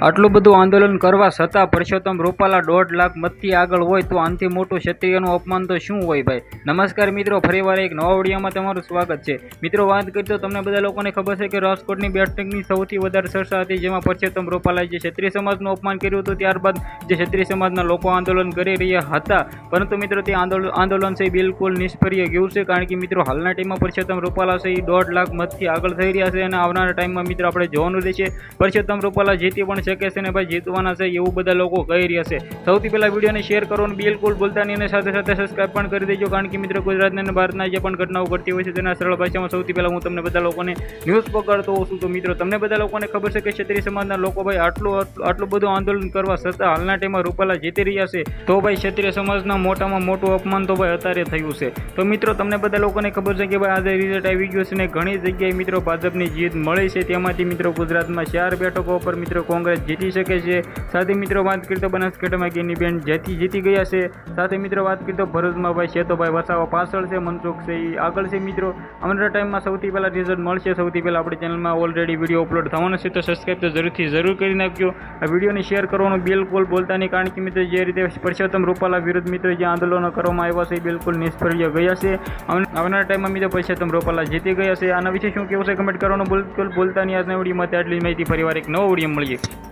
આટલું બધું આંદોલન કરવા છતાં પરસોત્તમ રૂપાલા 1.5 લાખ મતથી આગળ હોય તો આનાથી મોટું ક્ષત્રિયનું અપમાન તો શું હોય ભાઈ। નમસ્કાર મિત્રો, ફરીવાર એક નવા વિડીયોમાં તમારું સ્વાગત છે। મિત્રો, વાત કરીએ તો તમને બધા લોકોને ખબર છે કે રાજકોટની બેઠકની સૌથી વધારે ચર્ચા હતી, જેમાં પરસોત્તમ રૂપાલાએ જે ક્ષત્રિય સમાજનું અપમાન કર્યું હતું, ત્યારબાદ જે ક્ષત્રિય સમાજના લોકો આંદોલન કરી રહ્યા હતા, પરંતુ મિત્રો તે આંદોલન છે બિલકુલ નિષ્ફળ ગયું છે, કારણ કે મિત્રો હાલના ટાઈમમાં પરસોત્તમ રૂપાલા છે 1.5 લાખ મતથી આગળ થઈ રહ્યા છે અને આવનારા ટાઈમમાં મિત્રો આપણે જોવાનું રહેશે પરસોત્તમ રૂપાલા જીતી પણ શકે છે ને ભાઈ જીતવાના છે એવું બધા લોકો કહી રહ્યા છે। સૌથી પહેલા વિડીયોને શેર કરવાનું બિલકુલ ભૂલતા નહીં અને સાથે સાથે સબસ્ક્રાઇબ પણ કરી દેજો, કારણ કે મિત્રો ગુજરાતના અને ભારતના જે પણ ઘટનાઓ ઘટતી હોય છે તેના સરળ ભાષામાં સૌથી પહેલા હું તમને બધા લોકોને ન્યૂઝ પકડતો હોઉં છું। તો મિત્રો તમને બધા લોકોને ખબર છે કે ક્ષત્રિય સમાજના લોકો ભાઈ આટલું બધું આંદોલન કરવા છતાં હાલના ટાઈમમાં રૂપાલા જીતી રહ્યા છે, તો ભાઈ ક્ષત્રિય સમાજના મોટામાં મોટું અપમાન તો ભાઈ અત્યારે થયું છે। તો મિત્રો તમને બધા લોકોને ખબર છે કે ભાઈ આજે રિઝલ્ટ આવી ગયું છે ને ઘણી જગ્યાએ મિત્રો ભાજપની જીત મળી છે, તેમાંથી મિત્રો ગુજરાતમાં 4 બેઠકો પર મિત્રો કોંગ્રેસ જીતી શકે છે। સાથે મિત્રો વાત કરીએ તો બનાસકાંઠામાં ગેનીબેન જીતી ગયા છે। સાથે મિત્રો વાત કરીએ તો ભરૂચમાં ભાઈ શેતોભાઈ વસાવા પાછળ છે, મનસુખ છે એ આગળ છે। મિત્રો આવનારા ટાઈમમાં સૌથી પહેલાં રિઝલ્ટ મળશે, સૌથી પહેલાં આપણી ચેનલમાં ઓલરેડી વિડીયો અપલોડ થવાનો છે, તો સબસ્ક્રાઈબ તો જરૂર કરી નાખજો। આ વિડીયોને શેર કરવાનું બિલકુલ બોલતા નહીં, કારણ કે મિત્રો જે રીતે પરસોત્તમ રૂપાલા વિરુદ્ધ મિત્રો જે આંદોલનો કરવામાં આવ્યા છે એ બિલકુલ નિષ્ફળ ગયા છે। આવનારા ટાઈમમાં મિત્રો પરસોત્તમ રૂપાલા જીતી ગયા છે। આના વિશે શું કેવું છે કમેન્ટ કરવાનું બિલકુલ બોલતા નહીં। આજના વિડીયોમાં આટલી માહિતી, ફરીવાર એક નવો વિડીયો મળીએ।